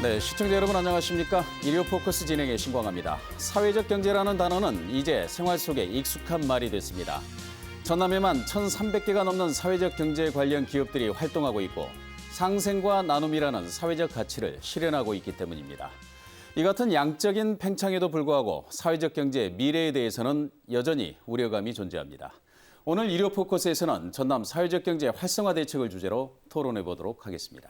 네, 시청자 여러분 안녕하십니까? 일요 포커스 진행의 신광합니다. 사회적 경제라는 단어는 이제 생활 속에 익숙한 말이 됐습니다. 전남에만 1,300개가 넘는 사회적 경제 관련 기업들이 활동하고 있고 상생과 나눔이라는 사회적 가치를 실현하고 있기 때문입니다. 이 같은 양적인 팽창에도 불구하고 사회적 경제의 미래에 대해서는 여전히 우려감이 존재합니다. 오늘 일요 포커스에서는 전남 사회적 경제 활성화 대책을 주제로 토론해 보도록 하겠습니다.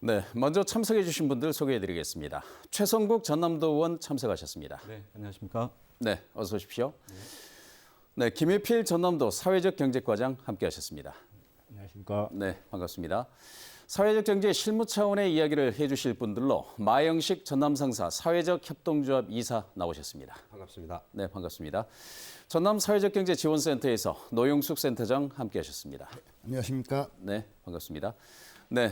네, 먼저 참석해 주신 분들 소개해 드리겠습니다. 최성국 전남도 의원 참석하셨습니다. 네, 안녕하십니까? 네, 어서 오십시오. 네, 김혜필 전남도 사회적 경제과장 함께 하셨습니다. 안녕하십니까? 네, 반갑습니다. 사회적 경제 실무 차원의 이야기를 해 주실 분들로 마영식 전남상사 사회적 협동조합 이사 나오셨습니다. 반갑습니다. 네, 반갑습니다. 전남 사회적 경제 지원센터에서 노영숙 센터장 함께 하셨습니다. 안녕하십니까? 네, 반갑습니다. 네.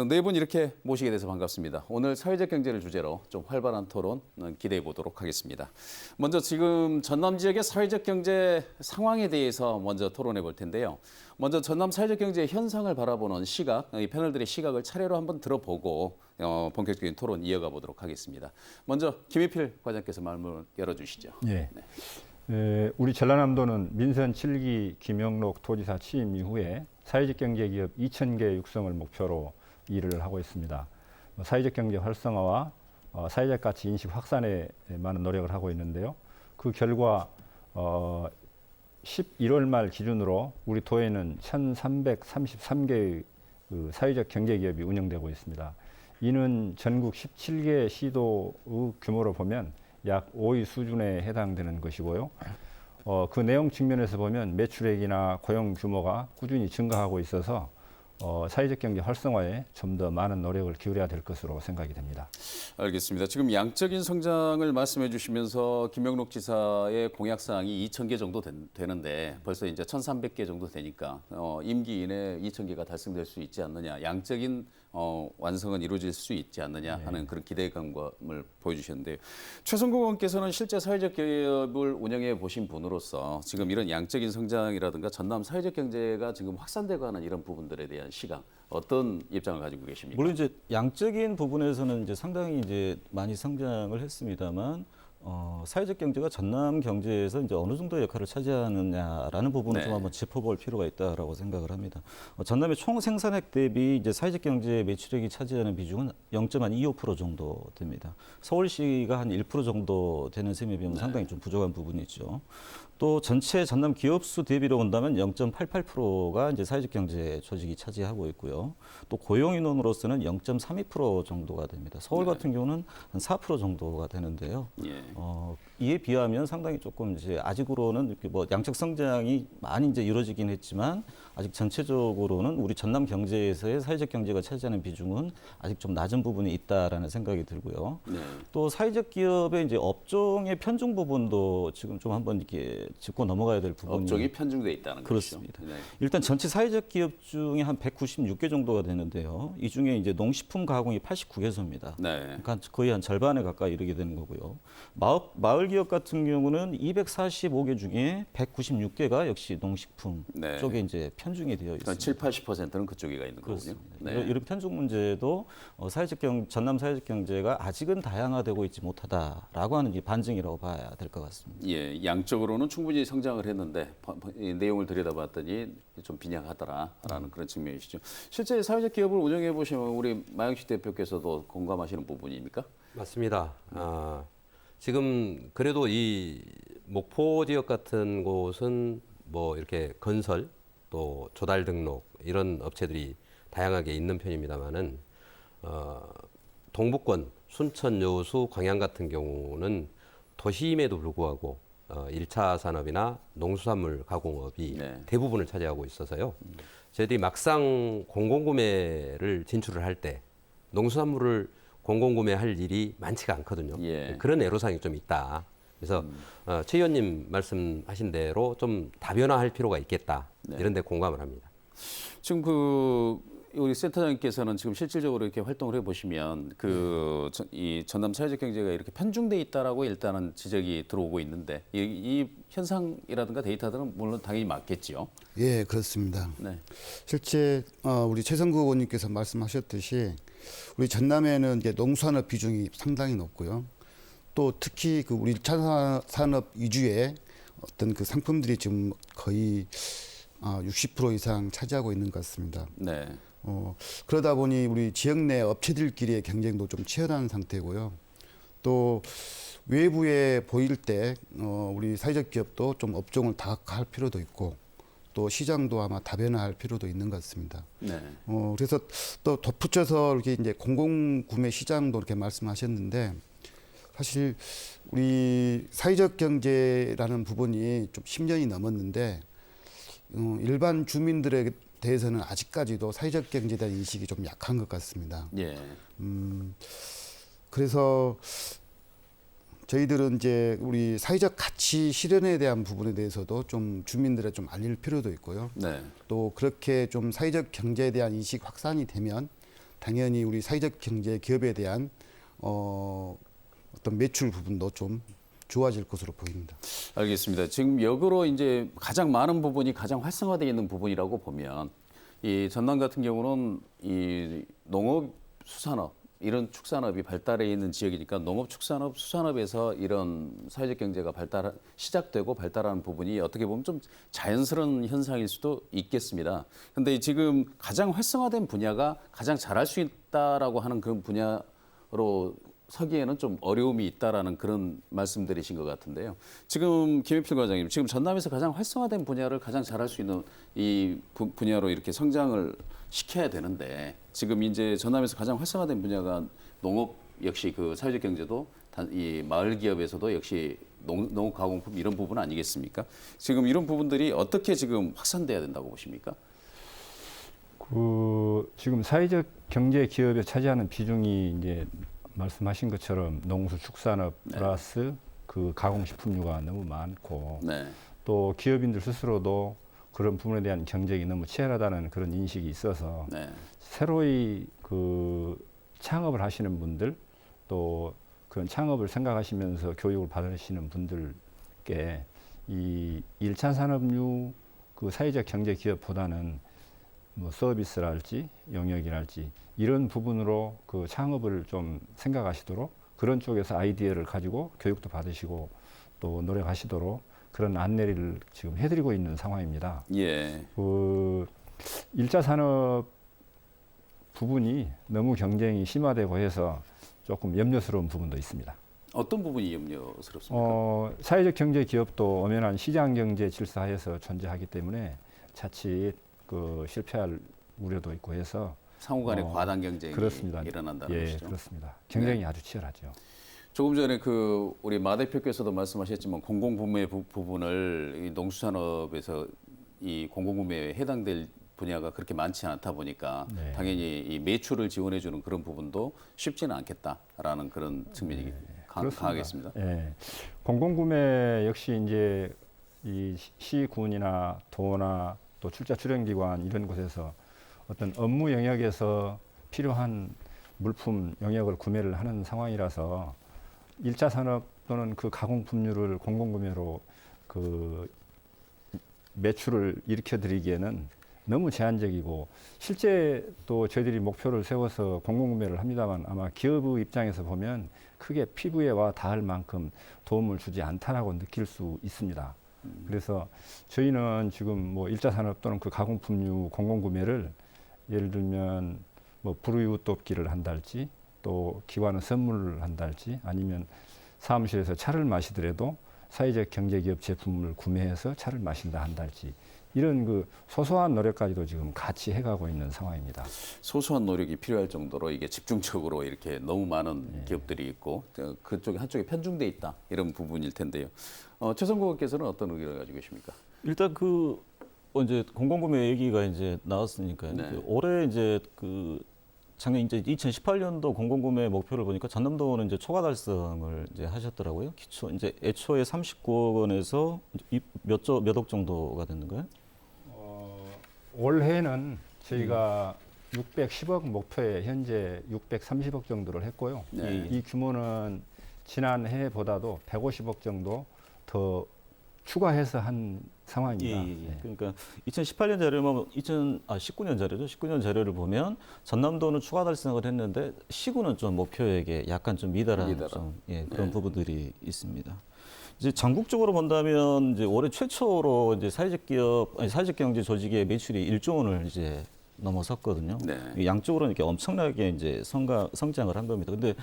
네 분 이렇게 모시게 돼서 반갑습니다. 오늘 사회적 경제를 주제로 좀 활발한 토론 기대해 보도록 하겠습니다. 먼저 지금 전남 지역의 사회적 경제 상황에 대해서 먼저 토론해 볼 텐데요. 먼저 전남 사회적 경제 현상을 바라보는 시각, 이 패널들의 시각을 차례로 한번 들어보고 본격적인 토론 이어가 보도록 하겠습니다. 먼저 김혜필 과장께서 말문을 열어주시죠. 네. 우리 전라남도는 민선 7기 김영록 도지사 취임 이후에 사회적 경제 기업 2,000개 육성을 목표로 일을 하고 있습니다. 사회적 경제 활성화와 사회적 가치 인식 확산에 많은 노력을 하고 있는데요. 그 결과 11월 말 기준으로 우리 도에는 1,333개의 사회적 경제 기업이 운영되고 있습니다. 이는 전국 17개 시도의 규모로 보면 약 5위 수준에 해당되는 것이고요. 그 내용 측면에서 보면 매출액이나 고용 규모가 꾸준히 증가하고 있어서 사회적 경제 활성화에 좀 더 많은 노력을 기울여야 될 것으로 생각이 됩니다. 알겠습니다. 지금 양적인 성장을 말씀해 주시면서 김영록 지사의 공약사항이 2,000개 정도 되는데 벌써 이제 1,300개 정도 되니까 임기 이내에 2,000개가 달성될 수 있지 않느냐, 양적인 완성은 이루어질 수 있지 않느냐 하는 그런 기대감을 보여주셨는데요. 최성국 의원께서는 실제 사회적 기업을 운영해 보신 분으로서 지금 이런 양적인 성장이라든가 전남 사회적 경제가 지금 확산되고 하는 이런 부분들에 대한 시각, 어떤 입장을 가지고 계십니까? 물론 이제 양적인 부분에서는 이제 상당히 이제 많이 성장을 했습니다만 사회적 경제가 전남 경제에서 이제 어느 정도 역할을 차지하느냐라는 부분을 좀 한번 짚어볼 필요가 있다라고 생각을 합니다. 전남의 총 생산액 대비 이제 사회적 경제 매출액이 차지하는 비중은 0.25% 정도 됩니다. 서울시가 한 1% 정도 되는 셈에 비하면 상당히 좀 부족한 부분이죠. 또 전체 전남 기업 수 대비로 본다면 0.88%가 이제 사회적 경제 조직이 차지하고 있고요. 또 고용 인원으로서는 0.32% 정도가 됩니다. 서울 같은 경우는 한 4% 정도가 되는데요. 이에 비하면 상당히 조금 이제 아직으로는 이렇게 뭐 양적 성장이 많이 이제 이루어지긴 했지만 아직 전체적으로는 우리 전남 경제에서의 사회적 경제가 차지하는 비중은 아직 좀 낮은 부분이 있다라는 생각이 들고요. 또 사회적 기업의 이제 업종의 편중 부분도 지금 좀 한번 이렇게 짚고 넘어가야 될 부분이 업종이 편중돼 있다는 그렇습니다. 것이죠. 네. 일단 전체 사회적 기업 중에 한 196개 정도가 되는데요. 이 중에 이제 농식품 가공이 89개소입니다. 네. 그러니까 거의 한 절반에 가까이 이르게 되는 거고요. 마을 기업 같은 경우는 245개 중에 196개가 역시 농식품 쪽에 이제 편중이 되어 있습니다. 7, 80%는 그쪽에 가 있는 거군요. 그렇습니다. 이런 편중 문제도 전남 사회적 경제가 아직은 다양화되고 있지 못하다라고 하는 반증이라고 봐야 될 것 같습니다. 예, 양적으로는 충분히 성장을 했는데 내용을 들여다봤더니 좀 빈약하더라라는 그런 측면이시죠. 실제 사회적 기업을 운영해 보시면 우리 마영식 대표께서도 공감하시는 부분입니까? 맞습니다. 지금 그래도 이 목포 지역 같은 곳은 뭐 이렇게 건설 또 조달 등록 이런 업체들이 다양하게 있는 편입니다만은 동부권 순천, 여수, 광양 같은 경우는 도시임에도 불구하고 1차 산업이나 농수산물 가공업이 대부분을 차지하고 있어서요. 저희들이 막상 공공구매를 진출을 할 때 농수산물을 공공구매할 일이 많지가 않거든요. 예. 그런 애로사항이 좀 있다. 그래서 최 의원님 말씀하신 대로 좀 다변화할 필요가 있겠다. 네. 이런 데 공감을 합니다. 지금 우리 센터장님께서는 지금 실질적으로 이렇게 활동을 해보시면 이 전남 사회적 경제가 이렇게 편중돼 있다라고 일단은 지적이 들어오고 있는데 이 현상이라든가 데이터들은 물론 당연히 맞겠죠. 예, 그렇습니다. 네. 실제 우리 최성구 의원님께서 말씀하셨듯이 우리 전남에는 이제 농수산업 비중이 상당히 높고요. 또 특히 그 우리 1차 산업 위주의 어떤 그 상품들이 지금 거의 60% 이상 차지하고 있는 것 같습니다. 네. 그러다 보니 우리 지역 내 업체들끼리의 경쟁도 좀 치열한 상태고요. 또 외부에 보일 때 우리 사회적 기업도 좀 업종을 다각화할 필요도 있고 또 시장도 아마 다변화할 필요도 있는 것 같습니다. 네. 그래서 또 덧붙여서 이렇게 이제 공공구매 시장도 이렇게 말씀하셨는데 사실 우리 사회적 경제라는 부분이 좀 10년이 넘었는데 일반 주민들에 대해서는 아직까지도 사회적 경제에 대한 인식이 좀 약한 것 같습니다. 예. 그래서 저희들은 이제 우리 사회적 가치 실현에 대한 부분에 대해서도 좀 주민들에 좀 알릴 필요도 있고요. 네. 또 그렇게 좀 사회적 경제에 대한 인식 확산이 되면 당연히 우리 사회적 경제 기업에 대한 어떤 매출 부분도 좀 좋아질 것으로 보입니다. 알겠습니다. 지금 역으로 이제 가장 많은 부분이 가장 활성화되어 있는 부분이라고 보면 이 전남 같은 경우는 이 농업, 수산업 이런 축산업이 발달해 있는 지역이니까 농업, 축산업, 수산업에서 이런 사회적 경제가 시작되고 발달하는 부분이 어떻게 보면 좀 자연스러운 현상일 수도 있겠습니다. 그런데 지금 가장 활성화된 분야가 가장 잘할 수 있다라고 하는 그런 분야로 서기에는 좀 어려움이 있다라는 그런 말씀들이신 것 같은데요. 지금 김해필 과장님, 지금 전남에서 가장 활성화된 분야를 가장 잘할 수 있는 이 분야로 이렇게 성장을 시켜야 되는데 지금 이제 전남에서 가장 활성화된 분야가 농업 역시 그 사회적 경제도 이 마을 기업에서도 역시 농업 가공품 이런 부분 아니겠습니까? 지금 이런 부분들이 어떻게 지금 확산돼야 된다고 보십니까? 지금 사회적 경제 기업에 차지하는 비중이 이제 말씀하신 것처럼 농수축산업 플러스 그 가공식품류가 너무 많고 네. 또 기업인들 스스로도 그런 부분에 대한 경쟁이 너무 치열하다는 그런 인식이 있어서 네. 새로이 그 창업을 하시는 분들 또 그런 창업을 생각하시면서 교육을 받으시는 분들께 이 1차 산업류 그 사회적 경제 기업보다는 뭐 서비스랄지 영역이랄지 이런 부분으로 그 창업을 좀 생각하시도록 그런 쪽에서 아이디어를 가지고 교육도 받으시고 또 노력하시도록 그런 안내를 지금 해드리고 있는 상황입니다. 예. 그 1차 산업 부분이 너무 경쟁이 심화되고 해서 조금 염려스러운 부분도 있습니다. 어떤 부분이 염려스럽습니까? 사회적 경제 기업도 엄연한 시장 경제 질서하에서 존재하기 때문에 자칫 그 실패할 우려도 있고 해서 상호간의 과당 경쟁이 그렇습니다. 일어난다는 예, 것이죠. 그렇습니다. 경쟁이 아주 치열하죠. 조금 전에 우리 마 대표께서도 말씀하셨지만 공공구매 부분을 이 농수산업에서 이 공공구매에 해당될 분야가 그렇게 많지 않다 보니까 네. 당연히 이 매출을 지원해주는 그런 부분도 쉽지는 않겠다라는 그런 측면이 강하겠습니다. 예. 공공구매 역시 이제 이 시군이나 도나 또 출자 출연기관 이런 곳에서 어떤 업무 영역에서 필요한 물품 영역을 구매를 하는 상황이라서 1차 산업 또는 그 가공품류를 공공구매로 그 매출을 일으켜 드리기에는 너무 제한적이고 실제 또 저희들이 목표를 세워서 공공구매를 합니다만 아마 기업의 입장에서 보면 크게 피부에 와 닿을 만큼 도움을 주지 않다라고 느낄 수 있습니다. 그래서 저희는 지금 뭐 1차 산업 또는 그 가공품류 공공구매를 예를 들면 뭐 불우이웃 돕기를 한달지 또 기관은 선물을 한달지 아니면 사무실에서 차를 마시더라도 사회적 경제기업 제품을 구매해서 차를 마신다 한달지 이런 그 소소한 노력까지도 지금 같이 해가고 있는 상황입니다. 소소한 노력이 필요할 정도로 이게 집중적으로 이렇게 너무 많은 기업들이 있고 그쪽에 한쪽에 편중돼 있다 이런 부분일 텐데요. 최성구 의원께서는 어떤 의견을 가지고 계십니까? 일단 이제 공공구매 얘기가 이제 나왔으니까 네. 올해 이제 작년 이제 2018년도 공공구매 목표를 보니까 전남도는 이제 초과 달성을 이제 하셨더라고요. 기초 이제 애초에 39억 원에서 몇 억 정도가 됐는가요? 올해는 저희가 610억 목표에 현재 630억 정도를 했고요. 네. 이 규모는 지난 해보다도 150억 정도 더 추가해서 한 상황입니다. 네. 그러니까 2018년 자료면 19년 자료죠. 19년 자료를 보면 전남도는 추가 달성을 했는데 시군은 좀 목표액에 약간 좀 미달한 좀, 그런 부분들이 있습니다. 이제 전국적으로 본다면 이제 올해 최초로 이제 사회적 경제 조직의 매출이 1조 원을 이제 넘어섰거든요. 네. 양쪽으로 이렇게 엄청나게 이제 성장을 한 겁니다. 근데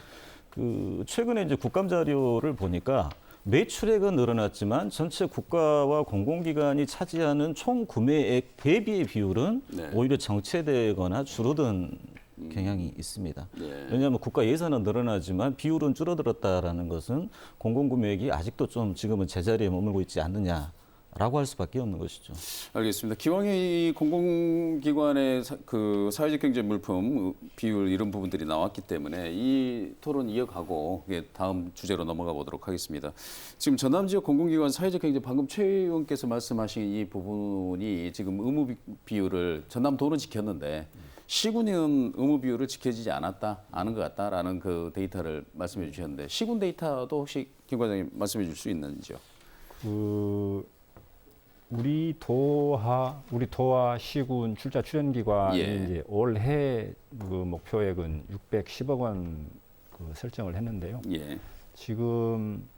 그 최근에 이제 국감 자료를 보니까 매출액은 늘어났지만 전체 국가와 공공기관이 차지하는 총 구매액 대비의 비율은 네. 오히려 정체되거나 줄어든 경향이 있습니다. 네. 왜냐하면 국가 예산은 늘어나지만 비율은 줄어들었다라는 것은 공공구매액이 아직도 좀 지금은 제자리에 머물고 있지 않느냐라고 할 수밖에 없는 것이죠. 알겠습니다. 기왕에 이 공공기관의 그 사회적 경제 물품 비율 이런 부분들이 나왔기 때문에 이 토론 이어가고 다음 주제로 넘어가 보도록 하겠습니다. 지금 전남 지역 공공기관 사회적 경제 방금 최 의원께서 말씀하신 이 부분이 지금 의무 비율을 전남도는 지켰는데 시군은 의무 비율을 지켜지지 않은 것 같다라는 그 데이터를 말씀해 주셨는데 시군 데이터도 혹시 김 과장님 말씀해 줄 수 있는지요? 우리 도와 시군 출자 출연기관이 이제 올해 그 목표액은 610억 원 그 설정을 했는데요. 예. 지금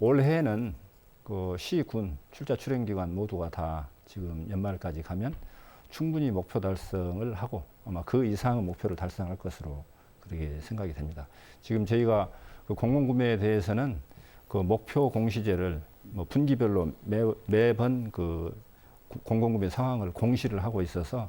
올해는 그 시군 출자 출연기관 모두가 다 지금 연말까지 가면 충분히 목표 달성을 하고 아마 그 이상의 목표를 달성할 것으로 그렇게 생각이 됩니다. 지금 저희가 그 공공구매에 대해서는 그 목표 공시제를 뭐 분기별로 매번 그 공공구매 상황을 공시를 하고 있어서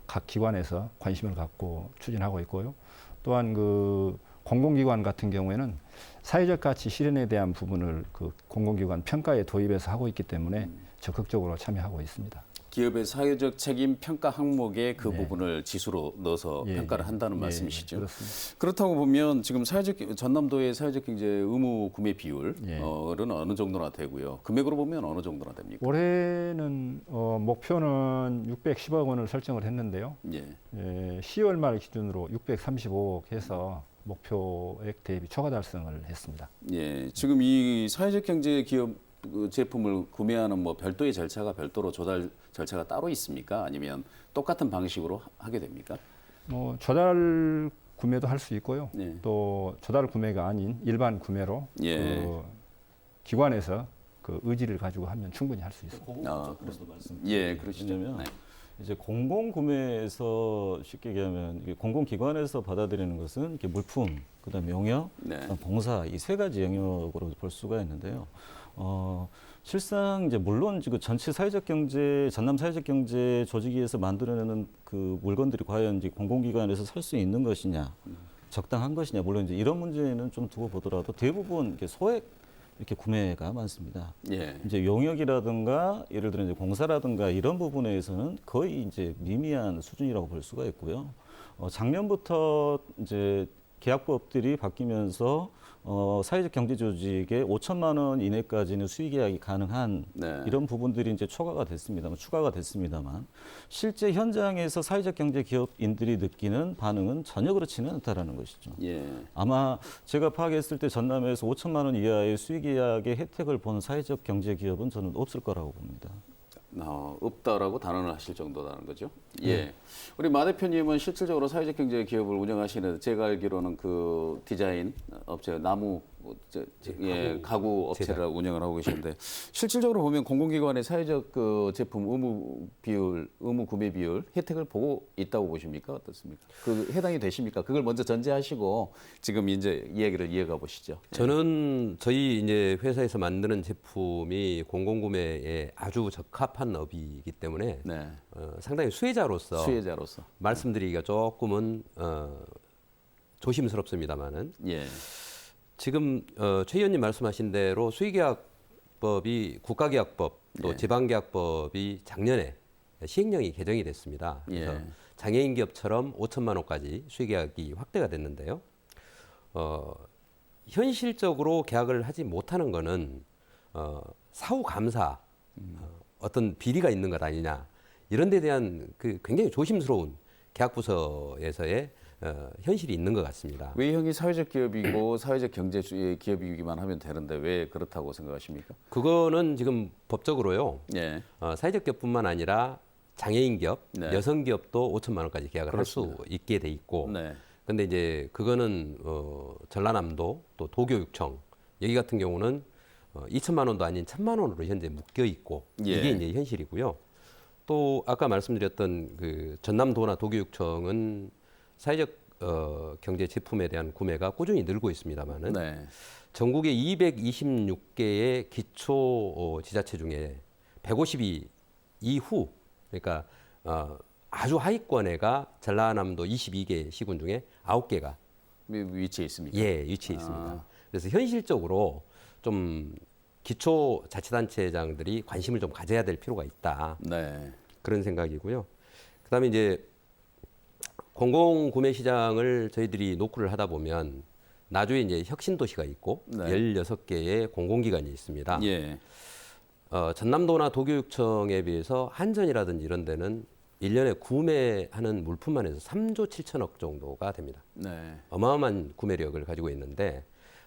각 기관에서 관심을 갖고 추진하고 있고요. 또한 그 공공기관 같은 경우에는 사회적 가치 실현에 대한 부분을 그 공공기관 평가에 도입해서 하고 있기 때문에 적극적으로 참여하고 있습니다. 기업의 사회적 책임 평가 항목에 그 부분을 지수로 넣어서 평가를 한다는 말씀이시죠. 그렇습니다. 그렇다고 보면 지금 전남도의 사회적 경제 의무 구매 비율은 어느 정도나 되고요. 금액으로 보면 어느 정도나 됩니까? 올해는 목표는 610억 원을 설정을 했는데요. 예. 10월 말 기준으로 635억 해서 목표액 대비 초과 달성을 했습니다. 예. 지금 이 사회적 경제 기업 그 제품을 구매하는 뭐 별도의 절차가 별도로 조달 절차가 따로 있습니까? 아니면 똑같은 방식으로 하게 됩니까? 뭐 조달 구매도 할 수 있고요. 네. 또 조달 구매가 아닌 일반 구매로 그 기관에서 그 의지를 가지고 하면 충분히 할 수 있습니다. 그래서 말씀. 예, 그러시죠. 왜냐면 네. 이제 공공구매에서 쉽게 얘기하면 이게 공공기관에서 받아들이는 것은 이렇게 물품, 그다음에 용역, 그다음 봉사 이 세 가지 영역으로 볼 수가 있는데요. 실상 이제 물론 지금 전체 사회적 경제 전남 사회적 경제 조직위에서 만들어내는 그 물건들이 과연 이제 공공기관에서 살 수 있는 것이냐, 적당한 것이냐, 물론 이제 이런 문제는 좀 두고 보더라도 대부분 이렇게 소액 이렇게 구매가 많습니다. 예. 이제 용역이라든가 예를 들어 이제 공사라든가 이런 부분에서는 거의 이제 미미한 수준이라고 볼 수가 있고요. 작년부터 이제 계약법들이 바뀌면서 사회적 경제 조직에 5천만 원 이내까지는 수익 계약이 가능한 이런 부분들이 이제 추가가 됐습니다만 실제 현장에서 사회적 경제 기업인들이 느끼는 반응은 전혀 그렇지는 않다라는 것이죠. 예. 아마 제가 파악했을 때 전남에서 5천만 원 이하의 수익 계약의 혜택을 보는 사회적 경제 기업은 저는 없을 거라고 봅니다. 없다라고 단언을 하실 정도라는 거죠. 예. 우리 마 대표님은 실질적으로 사회적 경제 기업을 운영하시는 제가 알기로는 그 디자인 업체 나무 가구 업체를 운영을 하고 계시는데 실질적으로 보면 공공기관의 사회적 그 제품 의무 구매 비율 혜택을 보고 있다고 보십니까? 어떻습니까? 그 해당이 되십니까? 그걸 먼저 전제하시고 지금 이제 이야기를 이어가 보시죠. 저는 저희 이제 회사에서 만드는 제품이 공공구매에 아주 적합한 업이기 때문에 상당히 수혜자로서 말씀드리기가 조금은 조심스럽습니다만은 지금 최 의원님 말씀하신 대로 수의계약법이 국가계약법 또 지방계약법이 작년에 시행령이 개정이 됐습니다. 그래서 예. 장애인 기업처럼 5천만 원까지 수의계약이 확대가 됐는데요. 현실적으로 계약을 하지 못하는 거는 사후 감사 어떤 비리가 있는 것 아니냐 이런 데 대한 그 굉장히 조심스러운 계약 부서에서의 현실이 있는 것 같습니다. 외형이 사회적 기업이고 사회적 경제 기업이기만 하면 되는데 왜 그렇다고 생각하십니까? 그거는 지금 법적으로요. 예. 사회적 기업뿐만 아니라 장애인 기업, 네. 여성 기업도 5천만 원까지 계약을 할 수 있게 돼 있고. 네. 근데 이제 그거는 전라남도 또 도교육청 여기 같은 경우는 2천만 원도 아닌 1,000만 원으로 현재 묶여 있고 예. 이게 이제 현실이고요. 또 아까 말씀드렸던 그 전남도나 도교육청은 사회적 경제 제품에 대한 구매가 꾸준히 늘고 있습니다만은 네. 전국의 226개의 기초 지자체 중에 150위 이후 그러니까 아주 하위권에가 전라남도 22개 시군 중에 9개가 위치에 있습니까? 예, 위치해 있습니다. 그래서 현실적으로 좀 기초 자치단체장들이 관심을 좀 가져야 될 필요가 있다. 네. 그런 생각이고요. 그다음에 이제 공공구매 시장을 저희들이 노크를 하다 보면 나주에 이제 혁신도시가 있고 네. 16개의 공공기관이 있습니다. 예. 전남도나 도교육청에 비해서 한전이라든지 이런 데는 1년에 구매하는 물품만 해서 3조 7천억 정도가 됩니다. 네. 어마어마한 구매력을 가지고 있는데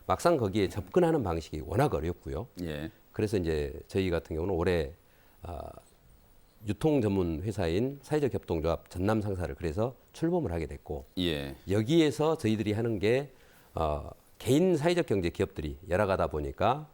막상 거기에 접근하는 방식이 워낙 어렵고요. 예. 그래서 이제 저희 같은 경우는 올해 유통 전문 회사인 사회적 협동조합 전남 상사를 그래서 출범을 하게 됐고 예. 여기에서 저희들이 하는 게 개인 사회적 경제 기업들이 열어가다 보니까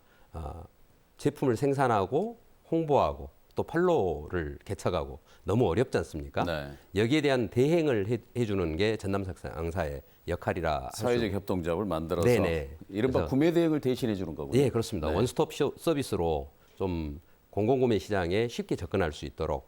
제품을 생산하고 홍보하고 또 판로를 개척하고 너무 어렵지 않습니까? 네. 여기에 대한 대행을 해주는 게 전남 상사의 역할이라 사회적 협동조합을 만들어서 네네. 이른바 그래서- 구매 대행을 대신해 주는 거군요. 예, 그렇습니다. 네. 원스톱 서비스로 좀 공공구매 시장에 쉽게 접근할 수 있도록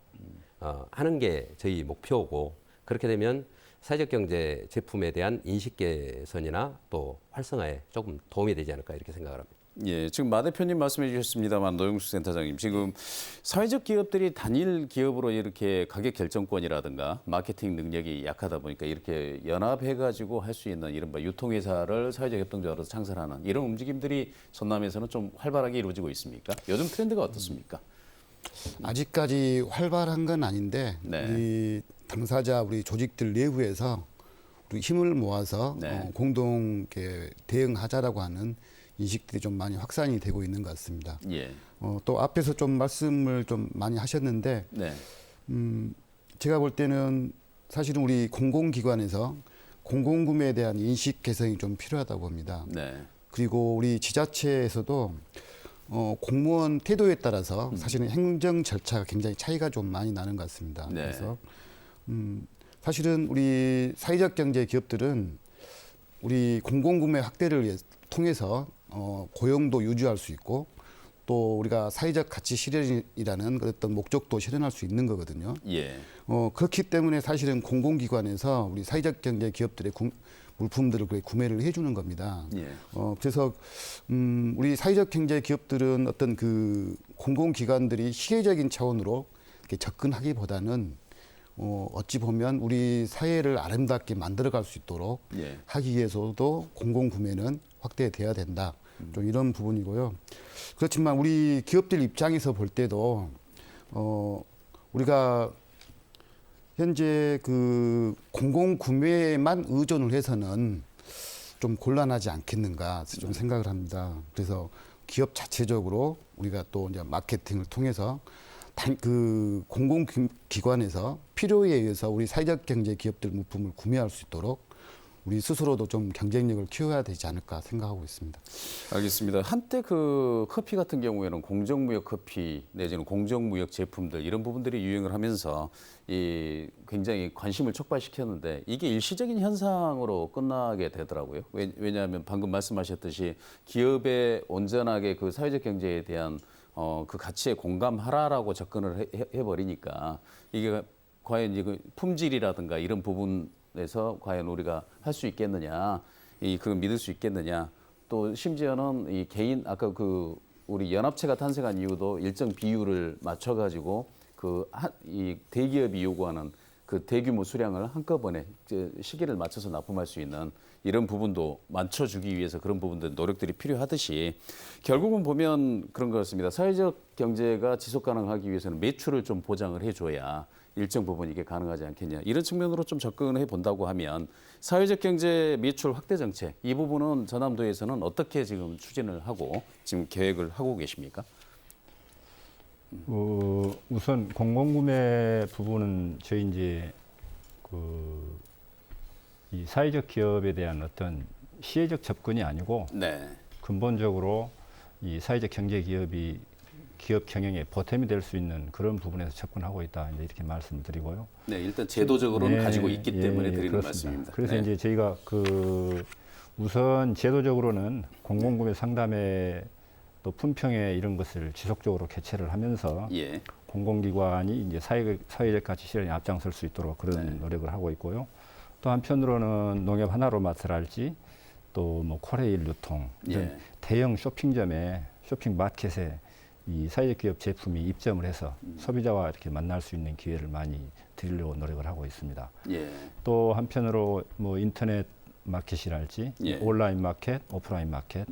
하는 게 저희 목표고 그렇게 되면 사회적 경제 제품에 대한 인식 개선이나 또 활성화에 조금 도움이 되지 않을까 이렇게 생각을 합니다. 예, 지금 마 대표님 말씀해 주셨습니다만 노영수 센터장님 지금 사회적 기업들이 단일 기업으로 이렇게 가격 결정권이라든가 마케팅 능력이 약하다 보니까 이렇게 연합해 가지고 할 수 있는 이른바 유통회사를 사회적 협동조합으로 창설하는 이런 움직임들이 전남에서는 좀 활발하게 이루어지고 있습니까? 요즘 트렌드가 어떻습니까? 아직까지 활발한 건 아닌데 네. 우리 당사자 우리 조직들 내부에서 우리 힘을 모아서 네. 공동 이렇게 대응하자라고 하는 인식들이 좀 많이 확산이 되고 있는 것 같습니다. 예, 또 앞에서 좀 말씀을 좀 많이 하셨는데 네, 제가 볼 때는 사실은 우리 공공기관에서 공공구매에 대한 인식 개선이 좀 필요하다고 봅니다. 네, 그리고 우리 지자체에서도 공무원 태도에 따라서 사실은 행정 절차가 굉장히 차이가 좀 많이 나는 것 같습니다. 네. 그래서 사실은 우리 사회적 경제 기업들은 우리 공공구매 확대를 통해서 고용도 유지할 수 있고 또 우리가 사회적 가치 실현이라는 어떤 목적도 실현할 수 있는 거거든요. 예, 그렇기 때문에 사실은 공공기관에서 우리 사회적 경제 기업들의 물품들을 구매를 해주는 겁니다. 예, 그래서 우리 사회적 경제 기업들은 어떤 그 공공기관들이 시혜적인 차원으로 이렇게 접근하기보다는 어찌 보면 우리 사회를 아름답게 만들어갈 수 있도록 예. 하기 위해서도 공공구매는 확대돼야 된다. 좀 이런 부분이고요. 그렇지만 우리 기업들 입장에서 볼 때도 우리가 현재 그 공공구매에만 의존을 해서는 좀 곤란하지 않겠는가 좀 생각을 합니다. 그래서 기업 자체적으로 우리가 또 이제 마케팅을 통해서 그 공공기관에서 필요에 의해서 우리 사회적 경제 기업들 물품을 구매할 수 있도록 우리 스스로도 좀 경쟁력을 키워야 되지 않을까 생각하고 있습니다. 알겠습니다. 한때 그 커피 같은 경우에는 공정무역 커피 내지는 공정무역 제품들 이런 부분들이 유행을 하면서 이 굉장히 관심을 촉발시켰는데 이게 일시적인 현상으로 끝나게 되더라고요. 왜냐하면 방금 말씀하셨듯이 기업에 온전하게 그 사회적 경제에 대한 그 가치에 공감하라라고 접근을 해버리니까 이게 과연 이제 그 품질이라든가 이런 부분에서 과연 우리가 할 수 있겠느냐, 그걸 믿을 수 있겠느냐, 또 심지어는 이 개인 아까 그 우리 연합체가 탄생한 이유도 일정 비율을 맞춰가지고 이 대기업이 요구하는 그 대규모 수량을 한꺼번에 이제 시기를 맞춰서 납품할 수 있는 이런 부분도 맞춰주기 위해서 그런 부분들 노력들이 필요하듯이 결국은 보면 그런 것 같습니다. 사회적 경제가 지속 가능하기 위해서는 매출을 좀 보장을 해줘야 일정 부분 이게 가능하지 않겠냐. 이런 측면으로 좀 접근해 본다고 하면 사회적 경제 매출 확대 정책 이 부분은 전남도에서는 어떻게 지금 추진을 하고 지금 계획을 하고 계십니까? 우선 공공구매 부분은 저희 이제 이 사회적 기업에 대한 어떤 시혜적 접근이 아니고 네. 근본적으로 이 사회적 경제 기업이 기업 경영에 보탬이 될 수 있는 그런 부분에서 접근하고 있다 이제 이렇게 말씀드리고요. 네, 일단 제도적으로는 네, 가지고 있기 때문에 예, 드리는 그렇습니다. 말씀입니다. 그래서 네. 이제 저희가 우선 제도적으로는 공공구매 상담회 또 품평회 이런 것을 지속적으로 개최를 하면서 예. 공공기관이 이제 사회적 가치 실현에 앞장설 수 있도록 그런 네. 노력을 하고 있고요. 또 한편으로는 농협 하나로마트랄지 또 뭐 코레일 유통 이런 예. 대형 쇼핑점에 쇼핑 마켓에 이 사회적 기업 제품이 입점을 해서 소비자와 이렇게 만날 수 있는 기회를 많이 드리려고 노력을 하고 있습니다. 예. 또 한편으로 뭐 인터넷 마켓이랄지 예. 온라인 마켓, 오프라인 마켓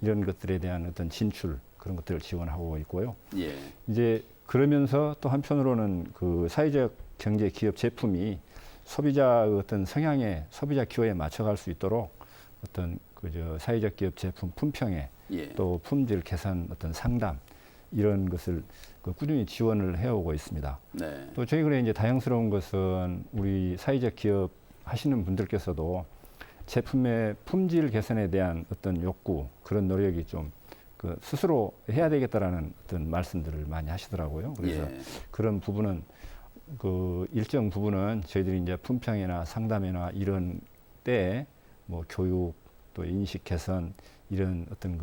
이런 것들에 대한 어떤 진출 그런 것들을 지원하고 있고요. 예. 이제 그러면서 또 한편으로는 그 사회적 경제 기업 제품이 소비자의 어떤 성향에 소비자 기호에 맞춰갈 수 있도록 어떤 그저 사회적 기업 제품 품평회 예. 또 품질 개선 어떤 상담 이런 것을 꾸준히 지원을 해오고 있습니다. 네. 또 저희 그래 이제 다행스러운 것은 우리 사회적 기업 하시는 분들께서도 제품의 품질 개선에 대한 어떤 욕구 그런 노력이 좀 스스로 해야 되겠다라는 어떤 말씀들을 많이 하시더라고요. 그래서 예. 그런 부분은 일정 부분은 저희들이 이제 품평이나 상담이나 이런 때에 뭐 교육 또 인식 개선 이런 어떤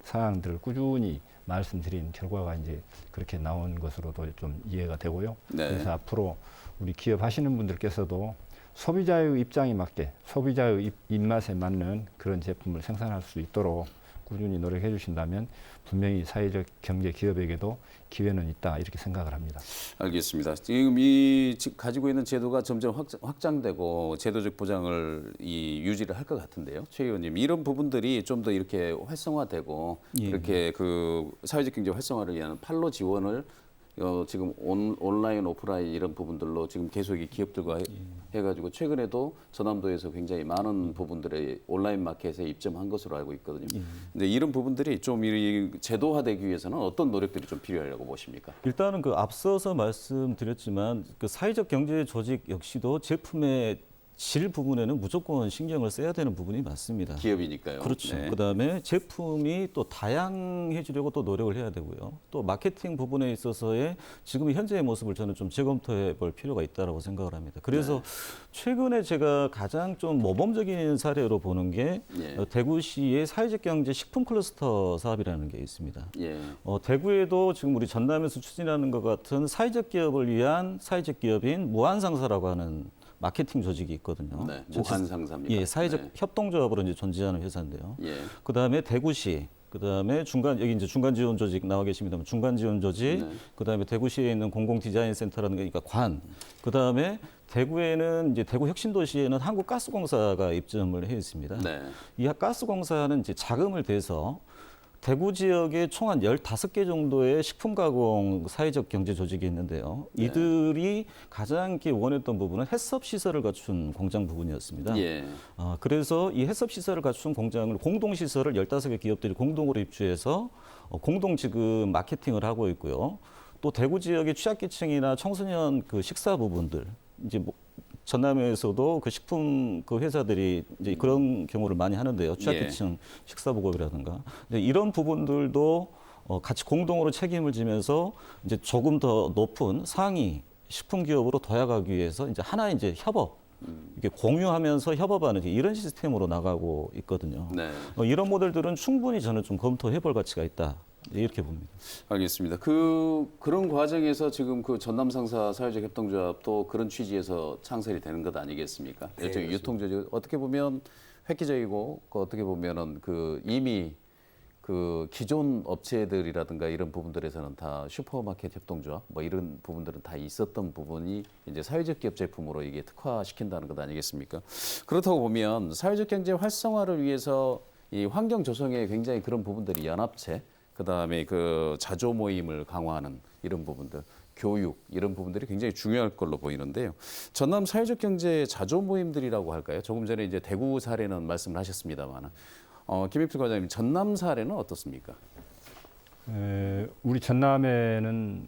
사항들을 꾸준히 말씀드린 결과가 이제 그렇게 나온 것으로도 좀 이해가 되고요. 네. 그래서 앞으로 우리 기업 하시는 분들께서도 소비자의 입장에 맞게 소비자의 입맛에 맞는 그런 제품을 생산할 수 있도록 꾸준히 노력해 주신다면 분명히 사회적 경제 기업에게도 기회는 있다 이렇게 생각을 합니다. 알겠습니다. 지금 가지고 있는 제도가 점점 확장되고 제도적 보장을 유지를 할 것 같은데요, 최 의원님 이런 부분들이 좀 더 이렇게 활성화되고 예. 이렇게 그 사회적 경제 활성화를 위한 판로 지원을 지금 온라인, 오프라인 이런 부분들로 지금 계속 이 기업들과 해가지고 최근에도 전남도에서 굉장히 많은 부분들의 온라인 마켓에 입점한 것으로 알고 있거든요. 근데 이런 부분들이 좀 제도화되기 위해서는 어떤 노력들이 좀 필요하다고 보십니까? 일단은 앞서서 말씀드렸지만 사회적 경제 조직 역시도 제품의 질 부분에는 무조건 신경을 써야 되는 부분이 맞습니다. 기업이니까요. 그렇죠. 네. 그다음에 제품이 또 다양해지려고 또 노력을 해야 되고요. 또 마케팅 부분에 있어서의 지금 현재의 모습을 저는 좀 재검토해 볼 필요가 있다고 생각을 합니다. 그래서 최근에 제가 가장 좀 모범적인 사례로 보는 게 예. 대구시의 사회적 경제 식품 클러스터 사업이라는 게 있습니다. 예. 대구에도 지금 우리 전남에서 추진하는 것 같은 사회적 기업을 위한 사회적 기업인 무한상사라고 하는 마케팅 조직이 있거든요. 네. 무한상사입니까? 예, 사회적 네. 협동조합으로 이제 존재하는 회사인데요. 예. 그다음에 대구시, 그다음에 여기 이제 중간 지원 조직 나와 계십니다만 중간 지원 조직, 네. 그다음에 대구시에 있는 공공 디자인 센터라는 게 그러니까 관, 그다음에 대구에는 이제 대구 혁신도시에는 한국가스공사가 입점을 해 있습니다. 네. 이 가스공사는 이제 자금을 대서 대구 지역에 총 한 15개 정도의 식품 가공 사회적 경제 조직이 있는데요. 네. 이들이 가장 이렇게 원했던 부분은 해썹 시설을 갖춘 공장 부분이었습니다. 예. 그래서 이 해썹 시설을 갖춘 공장을 공동 시설을 15개 기업들이 공동으로 입주해서 공동 지금 마케팅을 하고 있고요. 또 대구 지역의 취약계층이나 청소년 식사 부분들 이제 전남에서도 식품 회사들이 이제 그런 경우를 많이 하는데요. 취약계층 식사 보급이라든가 이런 부분들도 같이 공동으로 책임을 지면서 이제 조금 더 높은 상위 식품 기업으로 도약하기 위해서 이제 하나의 이제 협업 이렇게 공유하면서 협업하는 이런 시스템으로 나가고 있거든요. 네. 이런 모델들은 충분히 저는 좀 검토해볼 가치가 있다. 이렇게 봅니다. 알겠습니다. 그런 과정에서 지금 전남상사 사회적 협동조합도 그런 취지에서 창설이 되는 것 아니겠습니까? 네, 일종의 유통조직 어떻게 보면 획기적이고 어떻게 보면은 이미 그 기존 업체들이라든가 이런 부분들에서는 다 슈퍼마켓 협동조합 뭐 이런 부분들은 다 있었던 부분이 이제 사회적 기업 제품으로 이게 특화시킨다는 것 아니겠습니까? 그렇다고 보면 사회적 경제 활성화를 위해서 이 환경 조성에 굉장히 그런 부분들이 연합체, 그다음에 그 자조 모임을 강화하는 이런 부분들, 교육 이런 부분들이 굉장히 중요할 걸로 보이는데요. 전남 사회적 경제 자조 모임들이라고 할까요? 조금 전에 이제 대구 사례는 말씀을 하셨습니다만, 김익필 과장님 전남 사례는 어떻습니까? 우리 전남에는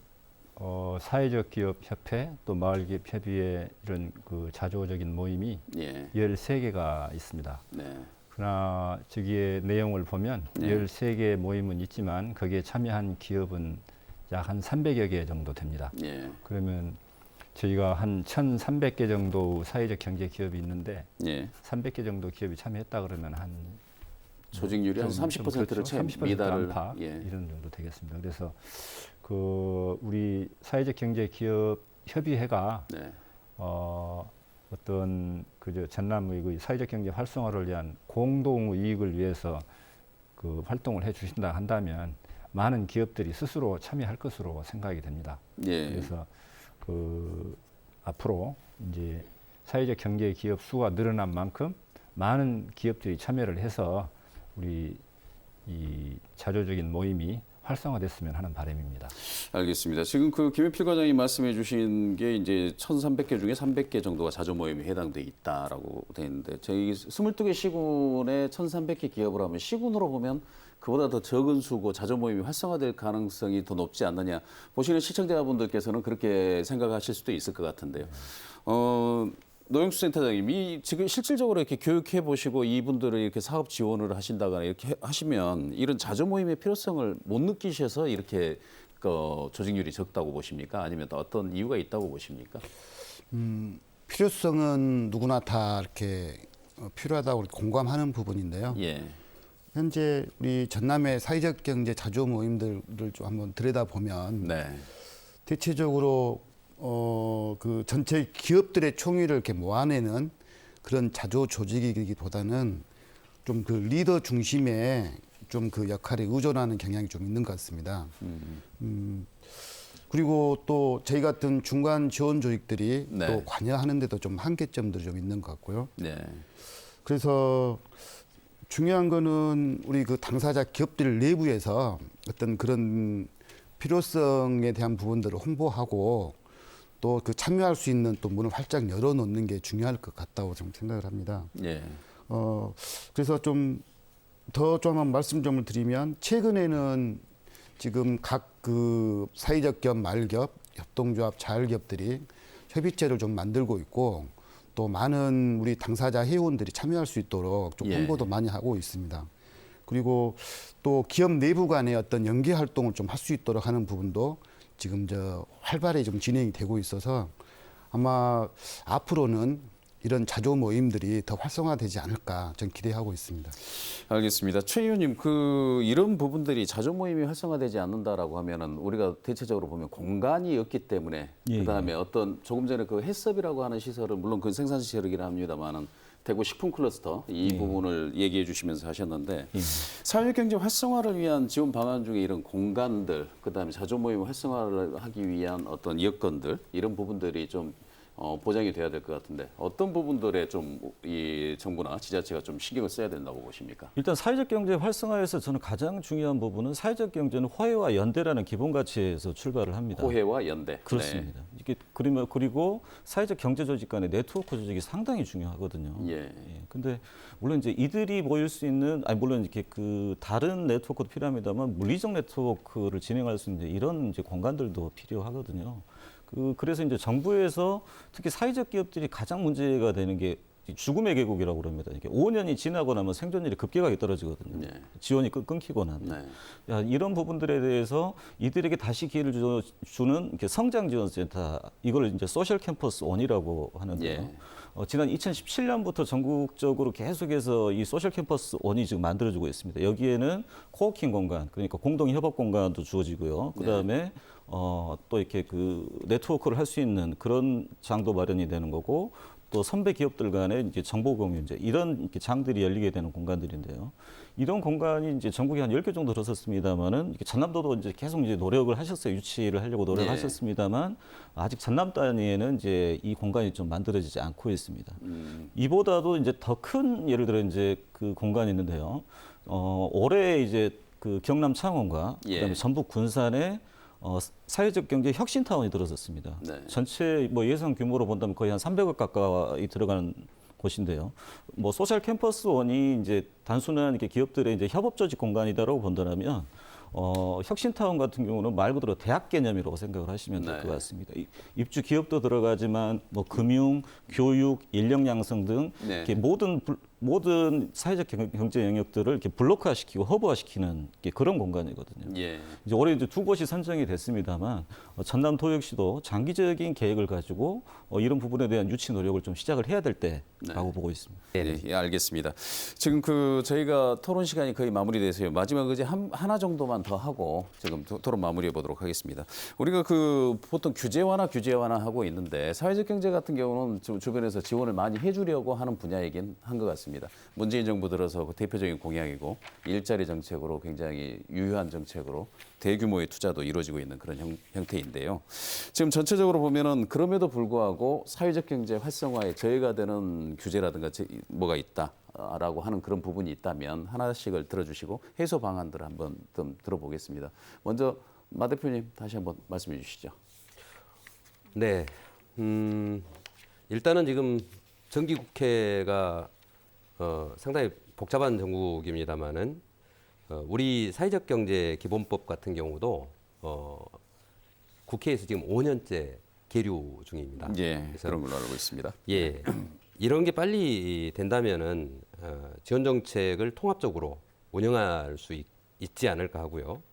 사회적 기업 협회 또 마을 기업 협의회 이런 그 자조적인 모임이 예. 13개가 있습니다. 네. 그러나 저기의 내용을 보면 네. 13개 모임은 있지만 거기에 참여한 기업은 약 한 300여 개 정도 됩니다. 예. 그러면 저희가 한 1,300개 정도 사회적 경제 기업이 있는데 예. 300개 정도 기업이 참여했다 그러면 한 조직률이 한 30%를 채 30% 미달을 안팎 예. 이런 정도 되겠습니다. 그래서 그 우리 사회적 경제 기업 협의회가 네. 어떤 그저 전남의 그 사회적 경제 활성화를 위한 공동 이익을 위해서 그 활동을 해 주신다 한다면 많은 기업들이 스스로 참여할 것으로 생각이 됩니다. 예. 그래서 그 앞으로 이제 사회적 경제 기업 수가 늘어난 만큼 많은 기업들이 참여를 해서 우리 이 자조적인 모임이 활성화됐으면 하는 바람입니다. 알겠습니다. 지금 그 김해필 과장이 말씀해 주신 게 이제 1,300개 중에 300개 정도가 자조 모임에 해당돼 있다라고 돼 있는데 저희 22개 시군에 1,300개 기업을 하면 시군으로 보면 그보다 더 적은 수고 자조 모임이 활성화될 가능성이 더 높지 않느냐 보시는 시청자분들께서는 그렇게 생각하실 수도 있을 것 같은데요. 노영수 센터장님이 지금 실질적으로 이렇게 교육해 보시고 이분들을 이렇게 사업 지원을 하신다거나 이렇게 하시면 이런 자조 모임의 필요성을 못 느끼셔서 이렇게 조직률이 적다고 보십니까? 아니면 또 어떤 이유가 있다고 보십니까? 필요성은 누구나 다 이렇게 필요하다고 공감하는 부분인데요. 예. 현재 우리 전남의 사회적 경제 자조 모임들을 좀 한번 들여다보면 네. 대체적으로 그 전체 기업들의 총의를 이렇게 모아내는 그런 자조 조직이기보다는 좀 그 리더 중심의 좀 그 역할에 의존하는 경향이 좀 있는 것 같습니다. 그리고 또 저희 같은 중간 지원 조직들이 네. 또 관여하는데도 좀 한계점들이 좀 있는 것 같고요. 네. 그래서 중요한 거는 우리 그 당사자 기업들 내부에서 어떤 그런 필요성에 대한 부분들을 홍보하고 또 그 참여할 수 있는 또 문을 활짝 열어놓는 게 중요할 것 같다고 좀 생각을 합니다. 예. 그래서 좀 한번 말씀 좀 드리면 최근에는 지금 각 그 사회적 기업, 마을기업, 협동조합, 자율기업들이 협의체를 좀 만들고 있고 또 많은 우리 당사자 회원들이 참여할 수 있도록 좀 예. 홍보도 많이 하고 있습니다. 그리고 또 기업 내부 간의 어떤 연계 활동을 좀 할 수 있도록 하는 부분도 지금 활발히 좀 진행이 되고 있어서 아마 앞으로는 이런 자조 모임들이 더 활성화되지 않을까 저는 기대하고 있습니다. 알겠습니다. 최 의원님, 이런 부분들이 자조 모임이 활성화되지 않는다라고 하면은 우리가 대체적으로 보면 공간이 없기 때문에 예, 그다음에 어떤 조금 전에 그 햇섭이라고 하는 시설은 물론 그 생산 시설이긴 합니다만은 대구 식품 클러스터 이 부분을 얘기해 주시면서 하셨는데 사회적 경제 활성화를 위한 지원 방안 중에 이런 공간들 그다음에 자조 모임 활성화를 하기 위한 어떤 여건들 이런 부분들이 좀 보장이 돼야 될 것 같은데 어떤 부분들에 좀 이 정부나 지자체가 좀 신경을 써야 된다고 보십니까? 일단 사회적 경제 활성화에서 저는 가장 중요한 부분은 사회적 경제는 호혜와 연대라는 기본 가치에서 출발을 합니다. 호혜와 연대. 그렇습니다. 이게 그리고 사회적 경제 조직 간의 네트워크 조직이 상당히 중요하거든요. 예. 근데 물론 이제 이들이 모일 수 있는 물론 이렇게 그 다른 네트워크도 필요합니다만 물리적 네트워크를 진행할 수 있는 이런 이제 공간들도 필요하거든요. 그래서 이제 정부에서 특히 사회적 기업들이 가장 문제가 되는 게 죽음의 계곡이라고 그럽니다. 이게 5년이 지나고 나면 생존율이 급격하게 떨어지거든요. 네. 지원이 끊기고 나면. 네. 이런 부분들에 대해서 이들에게 다시 기회를 주는 이렇게 성장 지원 센터 이걸 이제 소셜 캠퍼스 1이라고 하는데요. 예. 지난 2017년부터 전국적으로 계속해서 이 소셜 캠퍼스 1이 지금 만들어지고 있습니다. 여기에는 코워킹 공간, 그러니까 공동 협업 공간도 주어지고요. 그다음에 또 이렇게 그 네트워크를 할 수 있는 그런 장도 마련이 되는 거고 또 선배 기업들 간의 이제 정보 공유 이제 이런 이렇게 장들이 열리게 되는 공간들인데요. 이런 공간이 이제 전국에 한 10개 정도 들었었습니다만은 이렇게 전남도도 이제 계속 이제 노력을 하셨어요. 유치를 하려고 노력을 예. 하셨습니다만 아직 전남 단위에는 이제 이 공간이 좀 만들어지지 않고 있습니다. 이보다도 이제 더 큰 예를 들어 이제 그 공간이 있는데요. 올해 이제 그 경남 창원과 예. 그다음에 전북 군산에 사회적 경제 혁신타운이 들어섰습니다. 네. 전체 뭐 예산 규모로 본다면 거의 한 300억 가까이 들어가는 곳인데요. 뭐 소셜 캠퍼스원이 이제 단순한 이렇게 기업들의 이제 협업 조직 공간이다라고 본다면 혁신타운 같은 경우는 말 그대로 대학 개념이라고 생각을 하시면 될 것 네. 같습니다. 입주 기업도 들어가지만 뭐 금융, 교육, 인력 양성 등 네. 이렇게 모든 사회적 경제 영역들을 이렇게 블록화시키고 허브화시키는 그런 공간이거든요. 예. 이제 올해 이제 두 곳이 선정이 됐습니다만 전남도역시도 장기적인 계획을 가지고 이런 부분에 대한 유치 노력을 좀 시작을 해야 될 때라고 보고 있습니다. 예, 알겠습니다. 지금 그 저희가 토론 시간이 거의 마무리돼서요. 마지막 이제 하나 정도만 더 하고 지금 토론 마무리해 보도록 하겠습니다. 우리가 그 보통 규제 완화 하고 있는데 사회적 경제 같은 경우는 주변에서 지원을 많이 해주려고 하는 분야이긴 한 것 같습니다. 문재인 정부 들어서 그 대표적인 공약이고 일자리 정책으로 굉장히 유효한 정책으로 대규모의 투자도 이루어지고 있는 그런 형태인데요. 지금 전체적으로 보면은 그럼에도 불구하고 사회적 경제 활성화에 저해가 되는 규제라든가 뭐가 있다라고 하는 그런 부분이 있다면 하나씩을 들어주시고 해소 방안들을 한번 좀 들어보겠습니다. 먼저 마 대표님 다시 한번 말씀해 주시죠. 네. 일단은 지금 정기국회가 상당히 복잡한 정국입니다만은 우리 사회적 경제 기본법 같은 경우도 국회에서 지금 5년째 계류 중입니다. 예, 그래서 그런 걸로 알고 있습니다. 예, 이런 게 빨리 된다면은 지원 정책을 통합적으로 운영할 수 있지 않을까 하고요.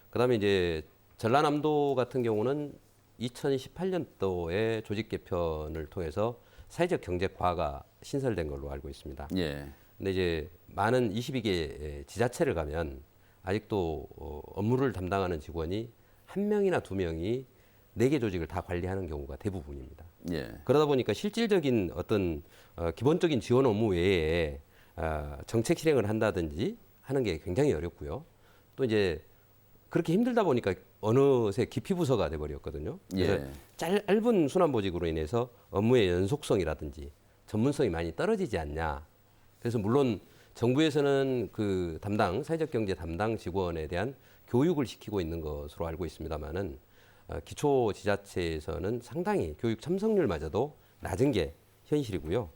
그다음에 이제 전라남도 같은 경우는 2018년도에 조직 개편을 통해서 사회적 경제과가 신설된 걸로 알고 있습니다. 예, 근데 이제 많은 22개 지자체를 가면 아직도 업무를 담당하는 직원이 1명이나 2명이 4개 조직을 다 관리하는 경우가 대부분입니다. 예, 그러다 보니까 실질적인 어떤 기본적인 지원 업무 외에 정책 실행을 한다든지 하는 게 굉장히 어렵고요. 또 이제 그렇게 힘들다 보니까 어느새 기피 부서가 돼버렸거든요. 그래서 예. 짧은 순환보직으로 인해서 업무의 연속성이라든지 전문성이 많이 떨어지지 않냐. 그래서 물론 정부에서는 그 사회적 경제 담당 직원에 대한 교육을 시키고 있는 것으로 알고 있습니다만은 기초 지자체에서는 상당히 교육 참석률마저도 낮은 게 현실이고요.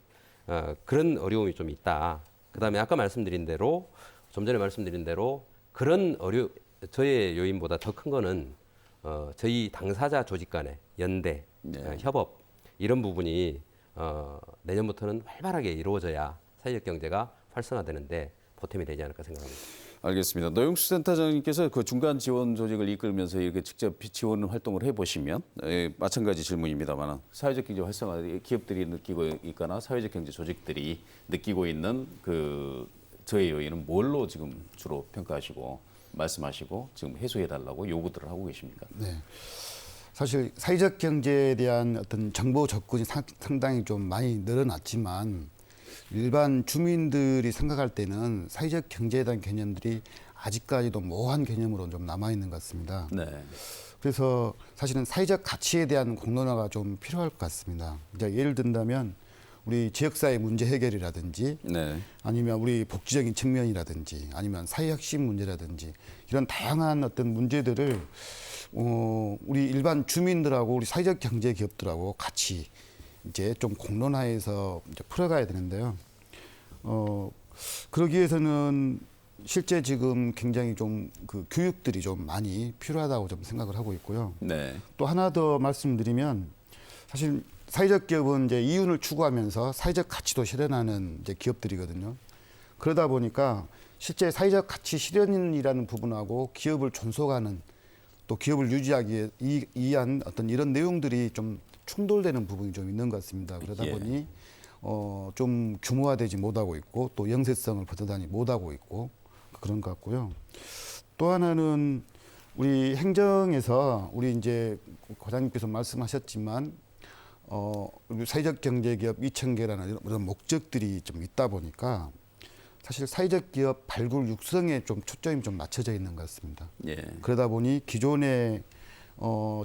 그런 어려움이 좀 있다. 그다음에 아까 말씀드린 대로 좀 전에 말씀드린 대로 그런 저의 요인보다 더 큰 거는 저희 당사자 조직 간의 연대, 네. 협업 이런 부분이 내년부터는 활발하게 이루어져야 사회적 경제가 활성화되는데 보탬이 되지 않을까 생각합니다. 알겠습니다. 노영수 센터장님께서 그 중간 지원 조직을 이끌면서 이렇게 직접 지원 활동을 해보시면 마찬가지 질문입니다만 사회적 경제 활성화 기업들이 느끼고 있거나 사회적 경제 조직들이 느끼고 있는 그 저의 요인은 뭘로 지금 주로 평가하시고 말씀하시고 지금 해소해달라고 요구들을 하고 계십니까? 네. 사실 사회적 경제에 대한 어떤 정보 접근이 상당히 좀 많이 늘어났지만 일반 주민들이 생각할 때는 사회적 경제에 대한 개념들이 아직까지도 모호한 개념으로 좀 남아 있는 것 같습니다. 네. 그래서 사실은 사회적 가치에 대한 공론화가 좀 필요할 것 같습니다. 이제 예를 든다면 우리 지역사회 문제 해결이라든지 네. 아니면 우리 복지적인 측면이라든지 아니면 사회혁신 문제라든지 이런 다양한 어떤 문제들을 우리 일반 주민들하고 우리 사회적 경제 기업들하고 같이 이제 좀 공론화해서 이제 풀어가야 되는데요. 그러기 위해서는 실제 지금 굉장히 좀 그 교육들이 좀 많이 필요하다고 좀 생각을 하고 있고요. 네. 또 하나 더 말씀드리면 사실 사회적 기업은 이제 이윤을 추구하면서 사회적 가치도 실현하는 이제 기업들이거든요. 그러다 보니까 실제 사회적 가치 실현이라는 부분하고 기업을 존속하는 또 기업을 유지하기 위한 어떤 이런 내용들이 좀 충돌되는 부분이 좀 있는 것 같습니다. 그러다 예. 보니 좀 규모화되지 못하고 있고 또 영세성을 벗어나지 못하고 있고 그런 것 같고요. 또 하나는 우리 행정에서 우리 이제 과장님께서 말씀하셨지만 사회적 경제기업 2,000개라는 이런 목적들이 좀 있다 보니까 사실 사회적 기업 발굴 육성에 좀 초점이 좀 맞춰져 있는 것 같습니다. 예. 그러다 보니 기존에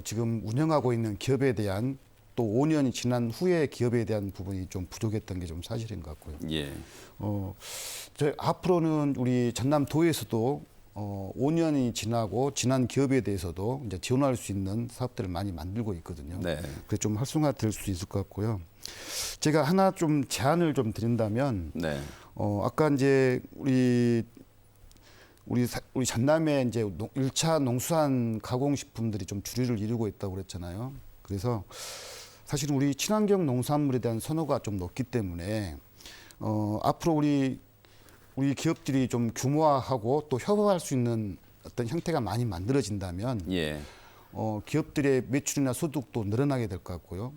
지금 운영하고 있는 기업에 대한 또 5년이 지난 후에 기업에 대한 부분이 좀 부족했던 게 좀 사실인 것 같고요. 예. 저희 앞으로는 우리 전남도에서도 5년이 지나고 지난 기업에 대해서도 이제 지원할 수 있는 사업들을 많이 만들고 있거든요. 네. 그래서 좀 활성화될 수 있을 것 같고요. 제가 하나 좀 제안을 좀 드린다면, 네. 아까 이제 우리 전남에 이제 1차 농수산 가공식품들이 좀 주류를 이루고 있다고 그랬잖아요. 그래서 사실은 우리 친환경 농산물에 대한 선호가 좀 높기 때문에 앞으로 우리 기업들이 좀 규모화하고 또 협업할 수 있는 어떤 형태가 많이 만들어진다면 예. 기업들의 매출이나 소득도 늘어나게 될 것 같고요.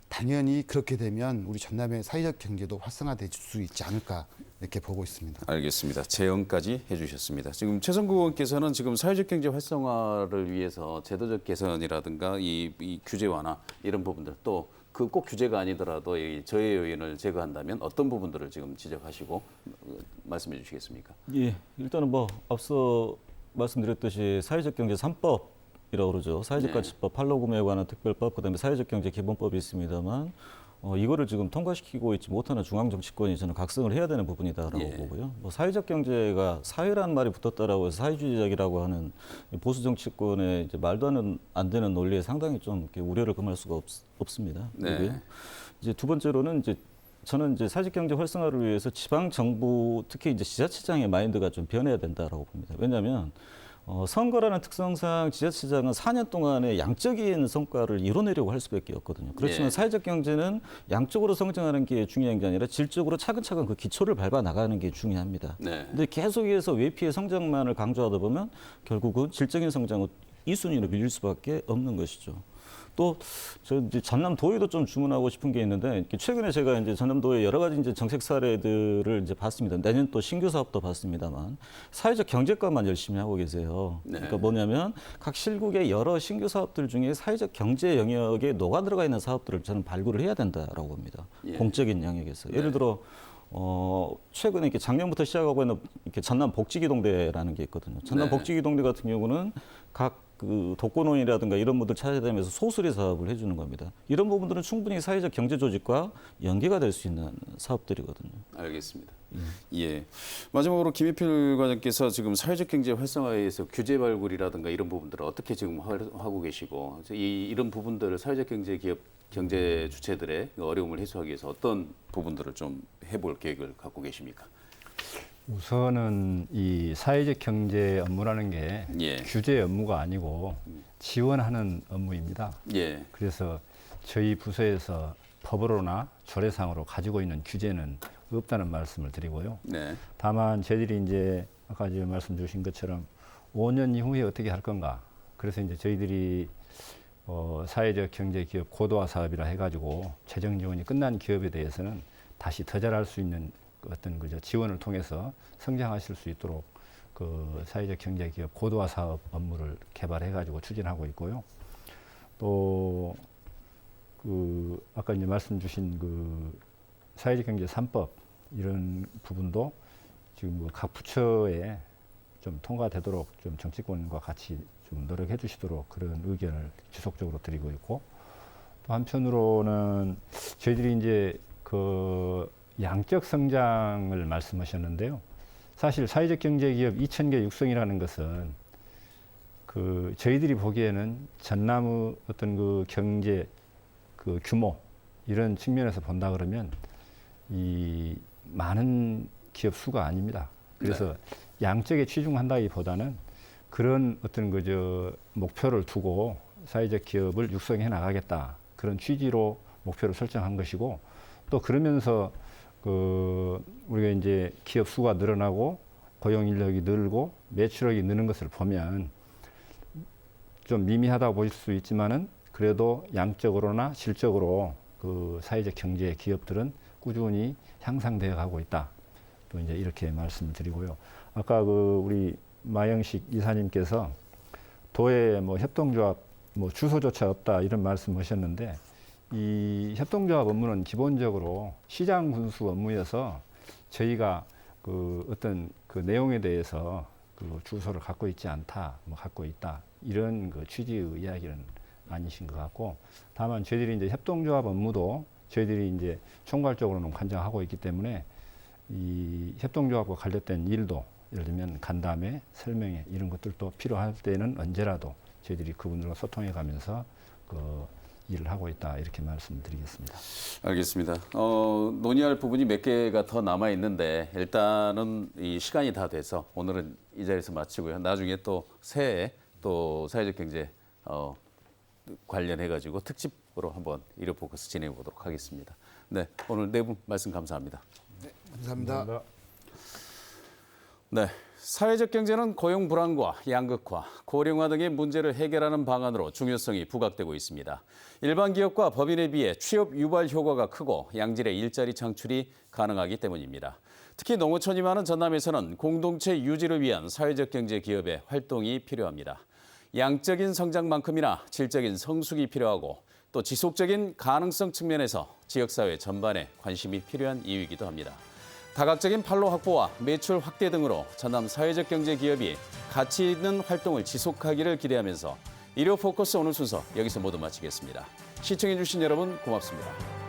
당연히 그렇게 되면 우리 전남의 사회적 경제도 활성화될 수 있지 않을까 이렇게 보고 있습니다. 알겠습니다. 제언까지 해주셨습니다. 지금 최성구 의원께서는 지금 사회적 경제 활성화를 위해서 제도적 개선이라든가 이 규제 완화 이런 부분들 또 그 꼭 규제가 아니더라도 이 저해 요인을 제거한다면 어떤 부분들을 지금 지적하시고 말씀해 주시겠습니까? 예, 일단은 뭐 앞서 말씀드렸듯이 사회적 경제 3법이라고 그러죠. 사회적 네. 가치법, 판로구매에 관한 특별법, 그다음에 사회적 경제 기본법이 있습니다만 이거를 지금 통과시키고 있지 못하는 중앙 정치권이 저는 각성을 해야 되는 부분이다라고 예. 보고요. 뭐 사회적 경제가 사회라는 말이 붙었다라고 해서 사회주의적이라고 하는 이 보수 정치권의 이제 말도 안 되는 논리에 상당히 좀 이렇게 우려를 금할 수가 없습니다. 네. 그리고요. 이제 두 번째로는 저는 사회적 경제 활성화를 위해서 지방 정부 특히 이제 지자체장의 마인드가 좀 변해야 된다라고 봅니다. 왜냐하면 선거라는 특성상 지자체장은 4년 동안의 양적인 성과를 이뤄내려고 할 수밖에 없거든요. 그렇지만 예. 사회적 경제는 양적으로 성장하는 게 중요한 게 아니라 질적으로 차근차근 그 기초를 밟아 나가는 게 중요합니다. 네. 근데 계속해서 외피의 성장만을 강조하다 보면 결국은 질적인 성장은 2순위로 밀릴 수밖에 없는 것이죠. 또 저 이제 전남도에도 좀 주문하고 싶은 게 있는데 최근에 제가 이제 전남도의 여러 가지 이제 정책 사례들을 이제 봤습니다. 내년 또 신규 사업도 봤습니다만 사회적 경제과만 열심히 하고 계세요. 네. 그러니까 뭐냐면 각 실국의 여러 신규 사업들 중에 사회적 경제 영역에 녹아 들어가 있는 사업들을 저는 발굴을 해야 된다라고 봅니다. 예. 공적인 영역에서. 네. 예를 들어 최근에 이렇게 작년부터 시작하고 있는 이렇게 전남 복지기동대라는 게 있거든요. 전남 네. 복지기동대 같은 경우는 각 그 독거노인이라든가 이런 분들 찾아다니면서 소수리 사업을 해주는 겁니다. 이런 부분들은 충분히 사회적 경제 조직과 연계가 될 수 있는 사업들이거든요. 알겠습니다. 예. 마지막으로 김희필 과장께서 지금 사회적 경제 활성화에 의해서 규제 발굴이라든가 이런 부분들을 어떻게 지금 하고 계시고 이런 부분들을 사회적 경제 기업 경제 주체들의 어려움을 해소하기 위해서 어떤 부분들을 좀 해볼 계획을 갖고 계십니까? 우선은 이 사회적 경제 업무라는 게 예. 규제 업무가 아니고 지원하는 업무입니다. 예. 그래서 저희 부서에서 법으로나 조례상으로 가지고 있는 규제는 없다는 말씀을 드리고요. 네. 다만 저희들이 이제 아까 이제 말씀 주신 것처럼 5년 이후에 어떻게 할 건가. 그래서 이제 저희들이 사회적 경제 기업 고도화 사업이라 해가지고 재정 지원이 끝난 기업에 대해서는 다시 더 잘할 수 있는 어떤 지원을 통해서 성장하실 수 있도록 그 사회적 경제 기업 고도화 사업 업무를 개발해가지고 추진하고 있고요. 또 그 아까 이제 말씀 주신 그 사회적 경제 3법 이런 부분도 지금 각 부처에 좀 통과되도록 좀 정치권과 같이 좀 노력해 주시도록 그런 의견을 지속적으로 드리고 있고, 또 한편으로는 저희들이 이제 그 양적 성장을 말씀하셨는데요. 사실 사회적 경제 기업 2,000개 육성이라는 것은 그 저희들이 보기에는 전남의 어떤 그 경제 그 규모 이런 측면에서 본다 그러면 이 많은 기업 수가 아닙니다. 그래서 양적에 치중한다기보다는 그런 어떤 목표를 두고 사회적 기업을 육성해 나가겠다 그런 취지로 목표를 설정한 것이고, 또 그러면서 우리가 이제 기업 수가 늘어나고 고용 인력이 늘고 매출액이 느는 것을 보면 좀 미미하다고 보일 수 있지만은 그래도 양적으로나 질적으로 그 사회적 경제 기업들은 꾸준히 향상되어 가고 있다. 또 이제 이렇게 말씀드리고요. 아까 우리 마영식 이사님께서 도에 협동조합 주소조차 없다 이런 말씀하셨는데 이 협동조합 업무는 기본적으로 시장 군수 업무여서 저희가 그 어떤 그 내용에 대해서 그 주소를 갖고 있지 않다, 뭐 갖고 있다 이런 그 취지의 이야기는 아니신 것 같고, 다만 저희들이 이제 협동조합 업무도 저희들이 이제 총괄적으로는 관장하고 있기 때문에 이 협동조합과 관련된 일도 예를 들면 간담회, 설명회 이런 것들도 필요할 때는 언제라도 저희들이 그분들과 소통해 가면서 그 일을 하고 있다 이렇게 말씀드리겠습니다. 알겠습니다. 논의할 부분이 몇 개가 더 남아 있는데 일단은 이 시간이 다 돼서 오늘은 이 자리에서 마치고요. 나중에 또 새해 또 사회적 경제 관련해 가지고 특집으로 한번 일요 포커스 진행해 보도록 하겠습니다. 네, 오늘 네 분 말씀 감사합니다. 감사합니다. 네, 사회적 경제는 고용 불안과 양극화, 고령화 등의 문제를 해결하는 방안으로 중요성이 부각되고 있습니다. 일반 기업과 법인에 비해 취업 유발 효과가 크고 양질의 일자리 창출이 가능하기 때문입니다. 특히 농어촌이 많은 전남에서는 공동체 유지를 위한 사회적 경제 기업의 활동이 필요합니다. 양적인 성장만큼이나 질적인 성숙이 필요하고 또 지속적인 가능성 측면에서 지역사회 전반에 관심이 필요한 이유이기도 합니다. 다각적인 판로 확보와 매출 확대 등으로 전남 사회적 경제 기업이 가치 있는 활동을 지속하기를 기대하면서 일요 포커스 오늘 순서 여기서 모두 마치겠습니다. 시청해주신 여러분 고맙습니다.